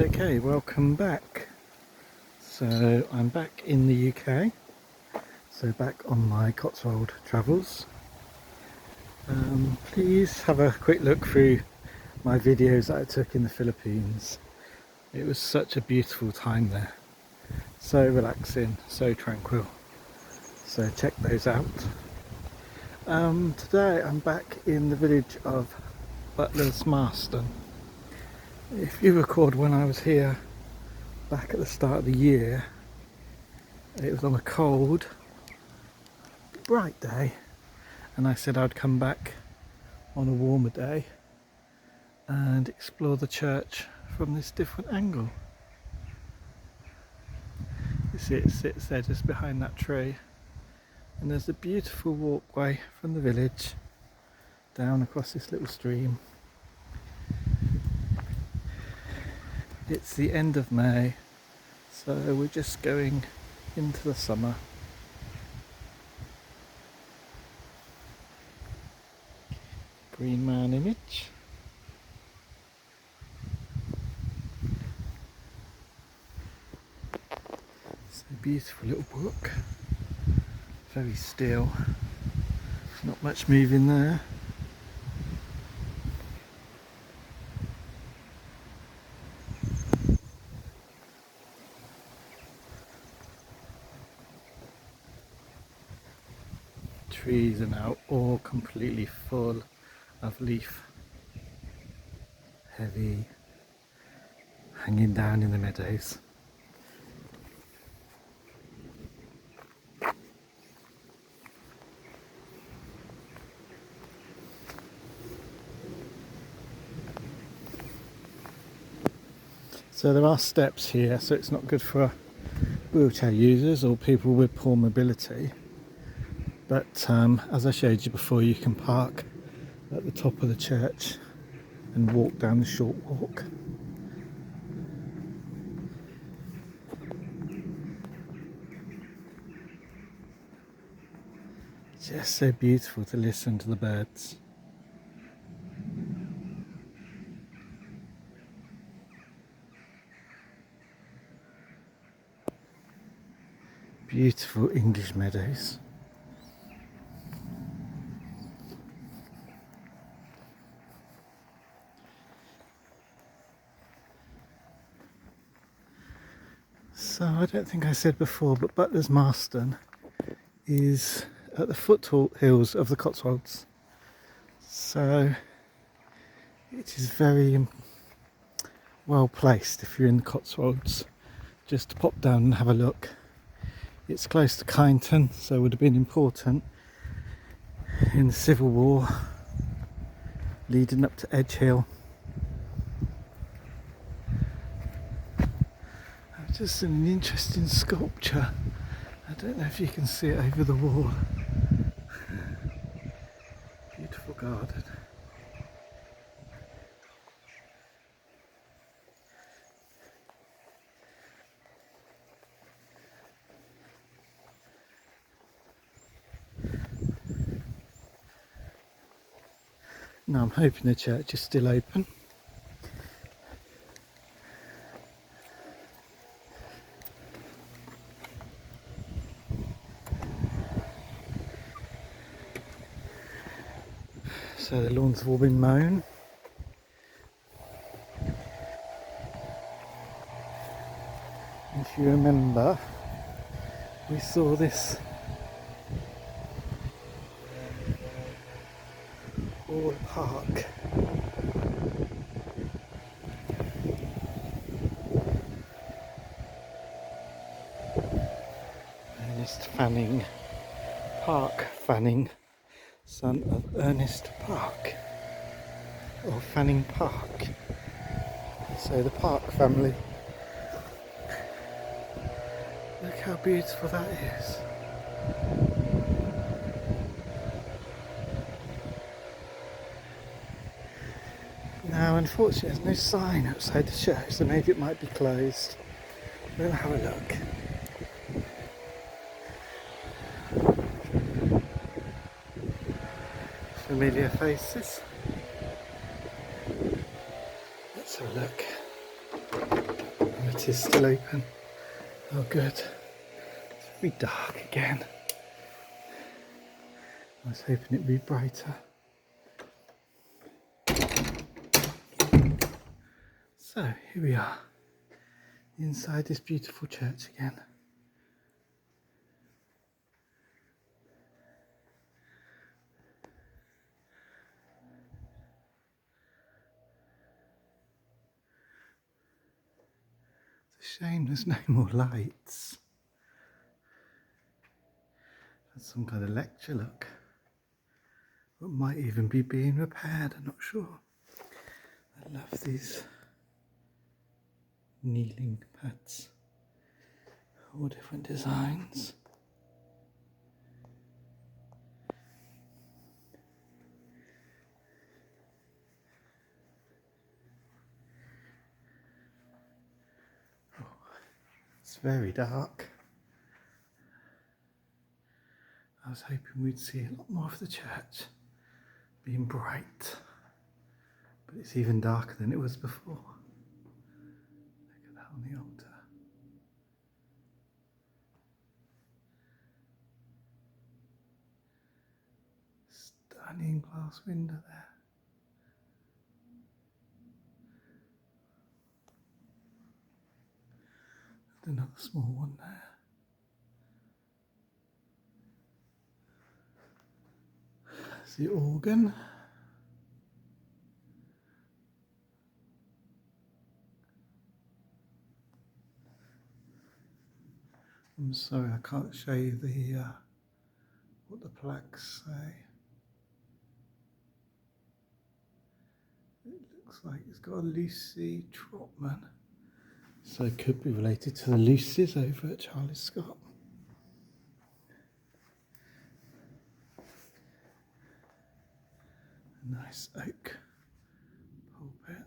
Okay, welcome back. So I'm back in the UK, so back on my Cotswold travels. Please have a quick look through my videos that I took in the Philippines. It was such a beautiful time there, so relaxing, so tranquil, so check those out. Today I'm back in the village of Butler's Marston. If you record when I was here back at the start of the year, it was on a cold, bright day, and I said I'd come back on a warmer day and explore the church from this different angle. You see it sits there just behind that tree, and there's a beautiful walkway from the village down across this little stream. It's the end of May, so we're just going into the summer. Green man image. It's a beautiful little brook, very still, not much moving there. Trees are now all completely full of leaf, heavy, hanging down in the meadows. So there are steps here, so it's not good for wheelchair users or people with poor mobility. But as I showed you before, you can park at the top of the church and walk down the short walk. Just so beautiful to listen to the birds. Beautiful English meadows. So I don't think I said before, but Butler's Marston is at the foothills of the Cotswolds. So it is very well placed if you're in the Cotswolds, just to pop down and have a look. It's close to Kyneton, so it would have been important in the Civil War leading up to Edge Hill. Just an interesting sculpture. I don't know if you can see it over the wall. Beautiful garden. Now I'm hoping the church is still open. So the lawns have all been mown. If you remember, we saw this old park. Ernest Fanning, Park Fanning, son of Ernest Park, or Fanning Park. So the Park family. Look how beautiful that is. Now unfortunately there's no sign outside the church, so maybe it might be closed. We'll have a look. Familiar faces. Let's have a look. it is still open. Oh good. It's very dark again. I was hoping it'd be brighter. So here we are, inside this beautiful church again. It's a shame there's no more lights. That's some kind of lecture look. It might even be being repaired, I'm not sure. I love these kneeling pads. All different designs. Oh, it's very dark. I was hoping we'd see a lot more of the church being bright, but it's even darker than it was before. Look at that on the altar. Stunning glass window there. And another small one there. There's the organ. I'm sorry, I can't show you the what the plaques say. It looks like it's got a Lucy Trotman, so it could be related to the Lucys over at Charlie Scott. A nice oak pulpit.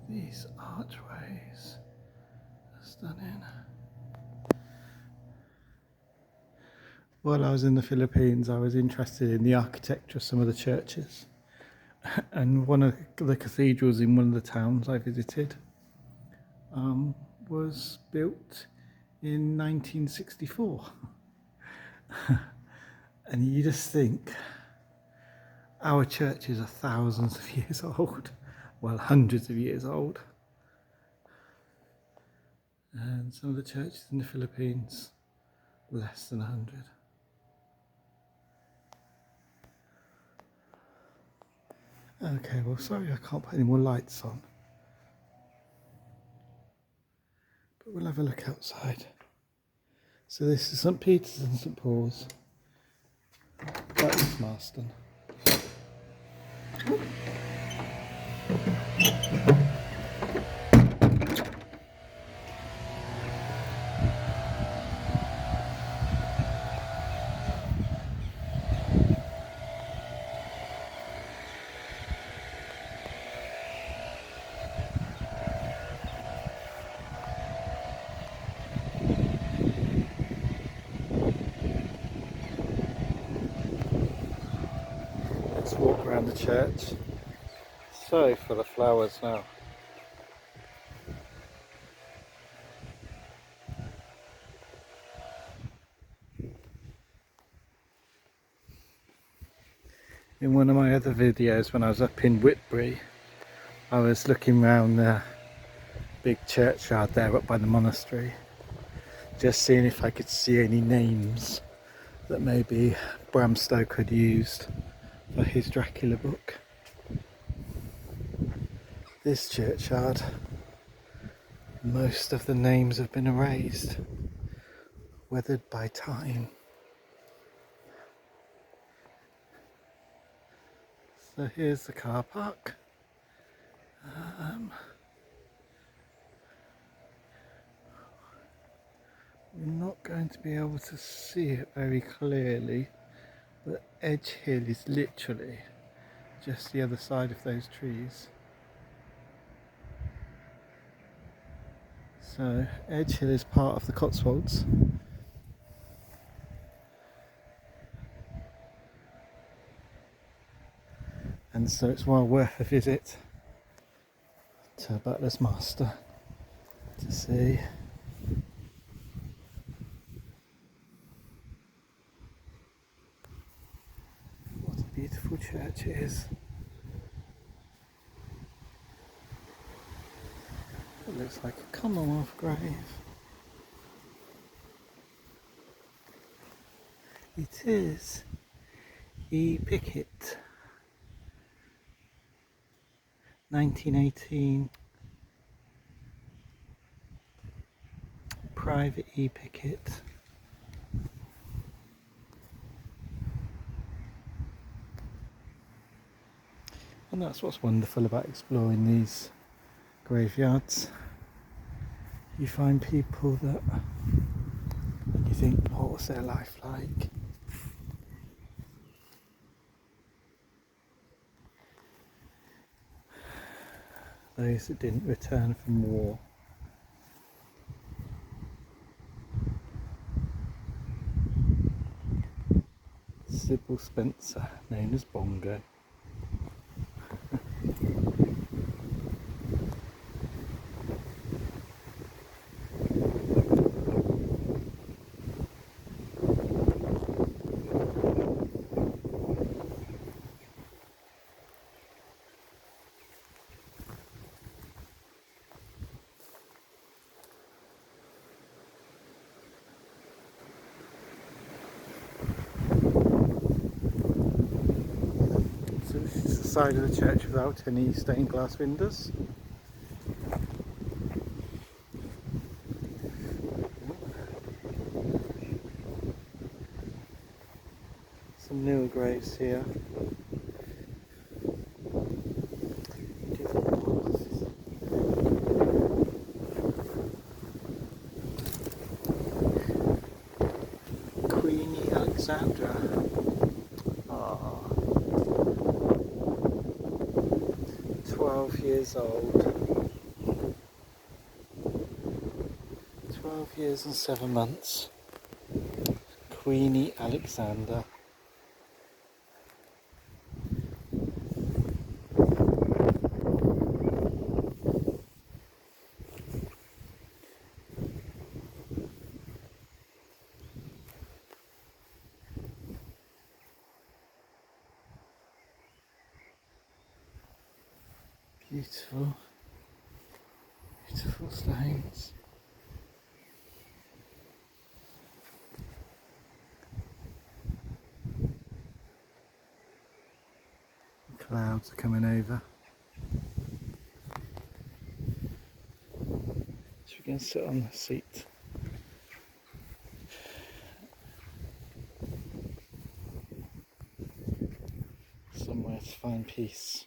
These archways are stunning. While I was in the Philippines, I was interested in the architecture of some of the churches. And one of the cathedrals in one of the towns I visited was built in 1964. And you just think, our churches are thousands of years old, well, hundreds of years old. And some of the churches in the Philippines, less than 100. Okay, well, sorry I can't put any more lights on. But we'll have a look outside. So this is St. Peter's and St. Paul's. That is Marston. Let's walk around the church. So full of flowers now. In one of my other videos when I was up in Whitbury, I was looking around the big churchyard there up by the monastery, just seeing if I could see any names that maybe Bram Stoker had used for his Dracula book. This churchyard, most of the names have been erased, weathered by time. So here's the car park. We're not going to be able to see it very clearly, but Edge Hill is literally just the other side of those trees. So Edge Hill is part of the Cotswolds. And so it's well worth a visit to Butler's Master to see. What a beautiful church it is. It looks like a Commonwealth grave. It is. E. Pickett, 1918. Private E. Pickett. And that's what's wonderful about exploring these graveyards. You find people that you think, what was their life like? Those that didn't return from war. Sybil Spencer, known as Bongo. So this is the side of the church without any stained glass windows. Some newer graves here. Queenie Alexandra. Ah, 12 years old. 12 years and 7 months. Queenie Alexander. Beautiful, beautiful stones. Clouds are coming over. So we can sit on the seat. Somewhere to find peace.